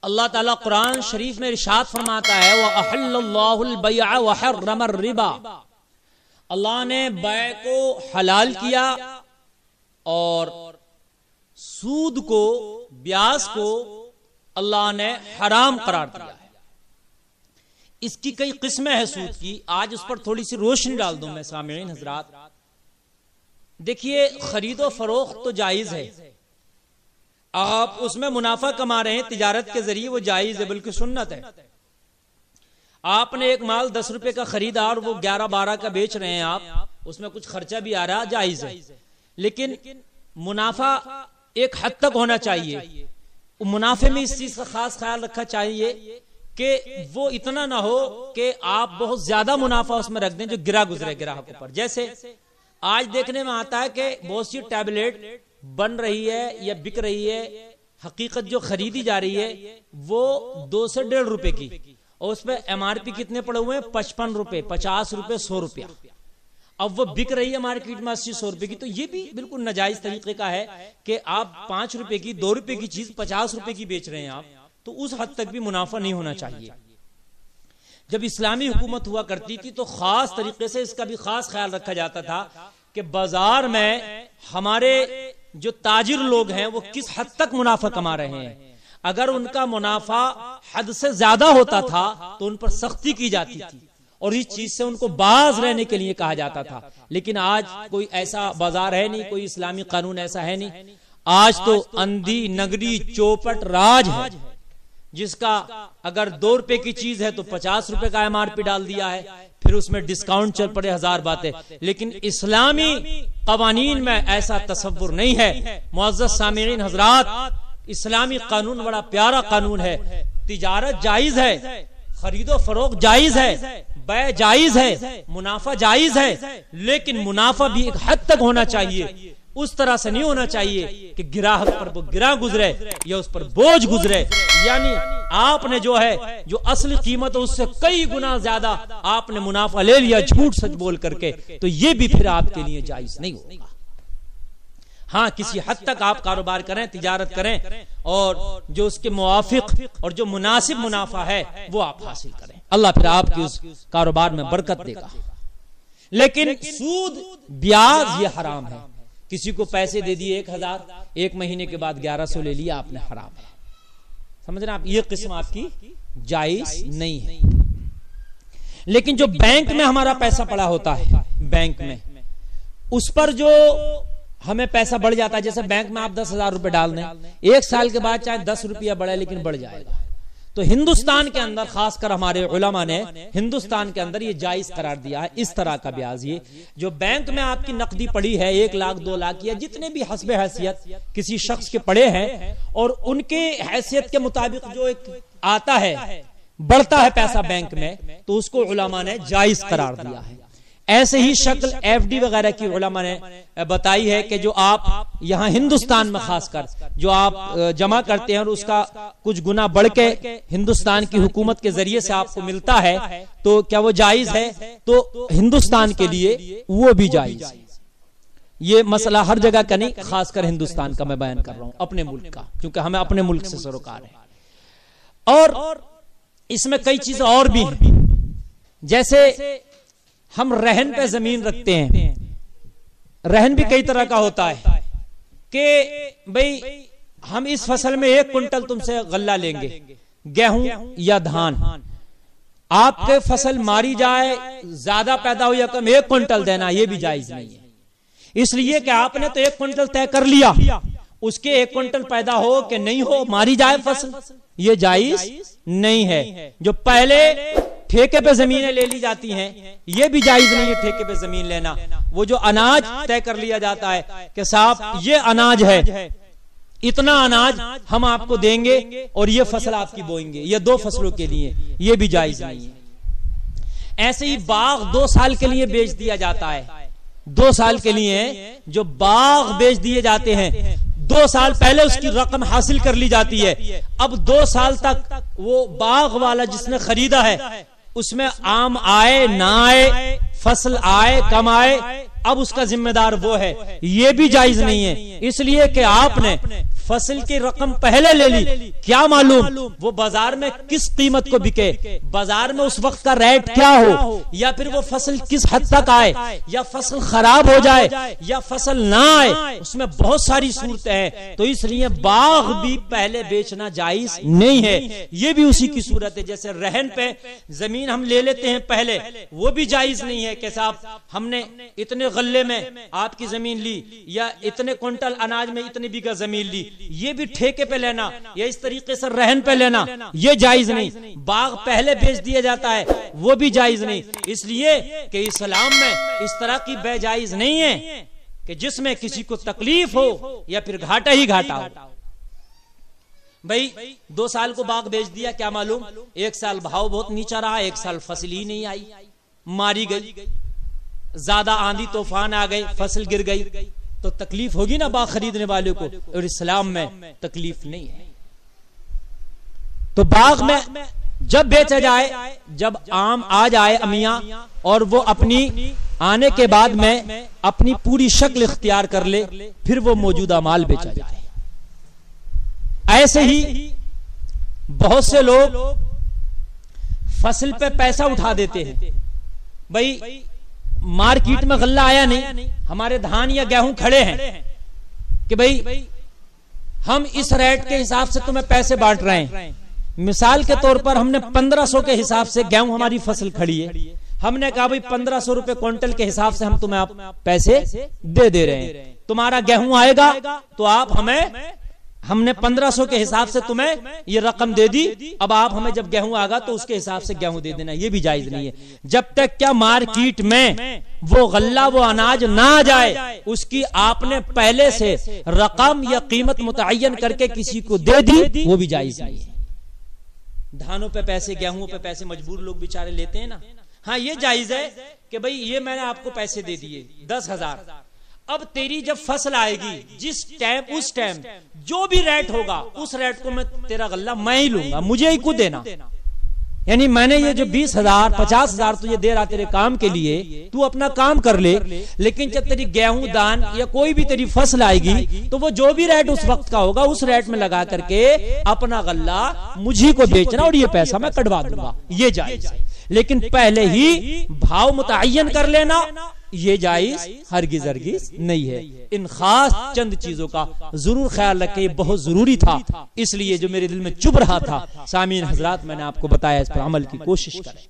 اللہ تعالیٰ قرآن شریف میں ارشاد فرماتا ہے وَأَحَلَّ اللَّهُ الْبَيْعَ وَحَرَّمَ الرِّبَا، اللہ نے بیع کو حلال کیا اور سود کو، بیاج کو اللہ نے حرام قرار دیا ہے۔ اس کی کئی قسمیں ہیں سود کی، آج اس پر تھوڑی سی روشنی ڈال دوں میں سامعین حضرات۔ دیکھیے خرید و فروخت تو جائز ہے، آپ اس میں منافع کما رہے ہیں تجارت کے ذریعے، وہ جائز ہے بلکہ سنت ہے۔ آپ نے ایک مال 10 روپے کا خریدا اور وہ 11-12 کا بیچ رہے ہیں آپ، اس میں کچھ خرچہ بھی آ رہا، جائز ہے، لیکن منافع ایک حد تک ہونا چاہیے۔ منافع میں اس چیز کا خاص خیال رکھنا چاہیے کہ وہ اتنا نہ ہو کہ آپ بہت زیادہ منافع اس میں رکھ دیں جو گرا گزرے گراہکوں پر۔ جیسے آج دیکھنے میں آتا ہے کہ بہت سی ٹیبلٹ بن رہی ہے یا بک رہی ہے، حقیقت جو خریدی جا رہی ہے وہ 2 سے 1.5 روپے کی، اور اس پہ MRP کتنے پڑے ہوئے ہیں؟ 55 روپے، 50 روپے، 100 روپیہ۔ اب وہ بک رہی ہے مارکیٹ میں 80-100 روپے کی، تو یہ بھی بالکل ناجائز طریقے کا ہے کہ آپ 5 روپے کی، 2 روپے کی چیز 50 روپے کی بیچ رہے ہیں آپ، تو اس حد تک بھی منافع نہیں ہونا چاہیے۔ جب اسلامی حکومت ہوا کرتی تھی تو خاص طریقے سے اس کا بھی خاص خیال رکھا جاتا تھا کہ بازار میں ہمارے جو تاجر لوگ ہیں وہ کس حد تک منافع کما رہے ہیں۔ اگر ان کا منافع حد سے زیادہ ہوتا تھا تو ان پر سختی کی جاتی تھی اور اس چیز سے ان کو باز رہنے کے لیے کہا جاتا تھا، لیکن آج کوئی ایسا بازار ہے نہیں، کوئی اسلامی قانون ایسا ہے نہیں۔ آج تو اندھی نگری چوپٹ راج ہے، جس کا اگر 2 روپے کی چیز ہے تو 50 روپے کا MRP ڈال دیا ہے، پھر اس میں ڈسکاؤنٹ چل پڑے، 1000 باتیں، لیکن اسلامی قوانین میں ایسا تصور نہیں ہے۔ معزز سامعین حضرات، اسلامی قانون بڑا پیارا قانون ہے، تجارت جائز ہے، خرید و فروخت جائز ہے، بیع جائز ہے، منافع جائز ہے، لیکن منافع بھی ایک حد تک ہونا چاہیے۔ اس طرح سے نہیں ہونا چاہیے کہ گراہک پر وہ گرا گزرے یا اس پر بوجھ گزرے، یعنی آپ نے جو ہے جو اصل قیمت اس سے کئی گنا زیادہ آپ نے منافع لے لیا جھوٹ سچ بول کر کے، تو یہ بھی پھر آپ کے لیے جائز نہیں ہوگا۔ ہاں کسی حد تک آپ کاروبار کریں، تجارت کریں، اور جو اس کے موافق اور جو مناسب منافع ہے وہ آپ حاصل کریں، اللہ پھر آپ کی اس کاروبار میں برکت دے گا۔ لیکن سود، بیاج یہ حرام ہے۔ کسی کو پیسے دے دیے 1000، 1 مہینے کے بعد 1100 لے لیا آپ نے، حرام ہے۔ سمجھ رہے ہیں آپ؟ یہ قسم آپ کی جائز نہیں ہے۔ لیکن جو بینک میں ہمارا پیسہ پڑا ہوتا ہے، بینک میں اس پر جو ہمیں پیسہ بڑھ جاتا ہے، جیسے بینک میں آپ 10,000 روپے ڈال دیں، 1 سال کے بعد چاہے 10 روپیہ بڑھے لیکن بڑھ جائے گا۔ تو ہندوستان کے اندر خاص کر ہمارے علماء نے ہندوستان کے اندر یہ جائز قرار دیا ہے، اس طرح کا بیاج یہ جو بینک میں آپ کی نقدی پڑی ہے 1 لاکھ 2 لاکھ یا جتنے بھی حسب حیثیت کسی شخص کے پڑے ہیں، اور ان کے حیثیت کے مطابق جو ایک آتا ہے بڑھتا ہے پیسہ بینک میں، تو اس کو علماء نے جائز قرار دیا ہے۔ ایسے ہی شکل FD وغیرہ کی علماء نے بتائی ہے کہ جو آپ یہاں ہندوستان میں خاص کر جو آپ جمع کرتے ہیں اور اس کا کچھ گنا بڑھ کے ہندوستان کی حکومت کے ذریعے سے آپ کو ملتا ہے، تو کیا وہ جائز ہے؟ تو ہندوستان کے لیے وہ بھی جائز ہے۔ یہ مسئلہ ہر جگہ کا نہیں، خاص کر ہندوستان کا میں بیان کر رہا ہوں، اپنے ملک کا، کیونکہ ہمیں اپنے ملک سے سروکار ہے۔ اور اس میں کئی چیزیں اور بھی ہیں، جیسے ہم رہن پہ زمین رکھتے ہیں، رہن بھی کئی طرح کا ہوتا ہے کہ بھئی ہم اس فصل میں 1 کنٹل تم سے غلہ لیں گے، گیہوں یا دھان، آپ کے فصل ماری جائے، زیادہ پیدا ہو یا کم، 1 کنٹل دینا یہ بھی جائز نہیں ہے۔ اس لیے کہ آپ نے تو 1 کنٹل طے کر لیا، اس کے 1 کنٹل پیدا ہو کہ نہیں ہو، ماری جائے فصل، یہ جائز نہیں ہے۔ جو پہلے ٹھیکے پہ زمینیں لے لی جاتی ہیں، یہ بھی جائز نہیں ہے ٹھیکے پہ زمین لینا۔ وہ جو اناج طے کر لیا جاتا ہے کہ صاحب یہ اناج ہے، اتنا اناج ہم آپ کو دیں گے اور یہ فصل آپ کی بوئیں گے، یہ 2 فصلوں کے لیے، یہ بھی جائز نہیں ہے۔ ایسے ہی باغ 2 سال کے لیے بیچ دیا جاتا ہے، 2 سال کے لیے جو باغ بیچ دیے جاتے ہیں، 2 سال پہلے اس کی رقم حاصل کر لی جاتی ہے، اب 2 سال تک وہ باغ والا جس نے خریدا ہے اس میں آم آئے نہ آئے، فصل آئے کم آئے، اب اس کا ذمہ دار وہ ہے، یہ بھی جائز نہیں ہے۔ اس لیے کہ آپ نے فصل کی رقم پہلے لے لی، کیا معلوم وہ بازار میں کس قیمت کو بکے، بازار میں اس وقت کا ریٹ کیا ہو، یا پھر وہ فصل کس حد تک آئے، یا فصل خراب ہو جائے یا فصل نہ آئے، اس میں بہت ساری صورتیں ہیں۔ تو اس لیے باغ بھی پہلے بیچنا جائز نہیں ہے، یہ بھی اسی کی صورت ہے۔ جیسے رہن پہ زمین ہم لے لیتے ہیں پہلے، وہ بھی جائز نہیں ہے کہ صاحب ہم نے اتنے غلے میں آپ کی زمین لی یا اتنے کنٹل اناج میں اتنی بیگھہ زمین لی، یہ بھی ٹھیکے پہ لینا یا اس طریقے سے رہن پہ لینا یہ جائز نہیں۔ باغ پہلے بیچ دیا جاتا ہے وہ بھی جائز نہیں، اس لیے کہ اسلام میں اس طرح کی بے جائز نہیں ہے کہ جس میں کسی کو تکلیف ہو یا پھر گھاٹا ہی گھاٹا ہو۔ بھئی 2 سال کو باغ بیچ دیا، کیا معلوم 1 سال بھاؤ بہت نیچا رہا، 1 سال فصل ہی نہیں آئی، ماری گئی، زیادہ آندھی طوفان آ گئے، فصل گر گئی، تو تکلیف ہوگی نا باغ خریدنے والے کو، اور اسلام میں تکلیف نہیں ہے۔ تو باغ میں جب بیچا جائے، جب آم آ جائے امیاں اور وہ اپنی آنے کے بعد میں اپنی پوری شکل اختیار کر لے، پھر وہ موجودہ مال بیچا جائے۔ ایسے ہی بہت سے لوگ فصل پہ پیسہ اٹھا دیتے ہیں، بھئی مارکیٹ میں غلہ آیا نہیں، ہمارے دھان یا گیہوں کھڑے ہیں کہ بھئی ہم اس ریٹ کے حساب سے تمہیں پیسے بانٹ رہے ہیں۔ مثال کے طور پر ہم نے 1500 کے حساب سے گیہوں ہماری فصل کھڑی ہے، ہم نے کہا بھئی 1500 روپے کوئنٹل کے حساب سے ہم تمہیں آپ پیسے دے رہے ہیں، تمہارا گیہوں آئے گا تو آپ ہم نے 1500 کے حساب سے تمہیں یہ رقم دے دی، اب آپ ہمیں جب گیہوں آگا تو اس کے حساب سے گیہوں دے دینا، یہ بھی جائز نہیں ہے۔ جب تک کیا مارکیٹ میں وہ غلہ وہ اناج نہ آ جائے، اس کی آپ نے پہلے سے رقم یا قیمت متعین کر کے کسی کو دے دی، وہ بھی جائز نہیں ہے۔ دھانوں پہ پیسے، گیہوں پہ پیسے مجبور لوگ بیچارے لیتے ہیں نا، ہاں یہ جائز ہے کہ بھئی یہ میں نے آپ کو پیسے دے دیے 10,000، اب تیری جب فصل آئے گی جس ٹائم اس ٹائم جو بھی ریٹ ہوگا اس ریٹ کو میں تیرا غلہ میں ہی لوں گا، مجھے ہی کو دینا، یعنی میں نے یہ جو 20,000 50,000 تو یہ دے رہا تیرے کام کے لیے، تو اپنا کام کر لے، لیکن جب تیری گیہوں دان یا کوئی بھی تیری فصل آئے گی تو وہ جو بھی ریٹ اس وقت کا ہوگا اس ریٹ میں لگا کر کے اپنا غلہ مجھے کو بیچنا اور یہ پیسہ میں کٹوا دوں گا، یہ جائز ہے۔ لیکن پہلے ہی بھاؤ متعین کر لینا یہ جائز ہرگز نہیں ہے۔ ان خاص چند چیزوں کا ضرور خیال رکھیں، یہ بہت ضروری تھا، اس لیے جو میرے دل میں چبھ رہا تھا سامعین حضرات میں نے آپ کو بتایا، اس پر عمل کی کوشش کریں۔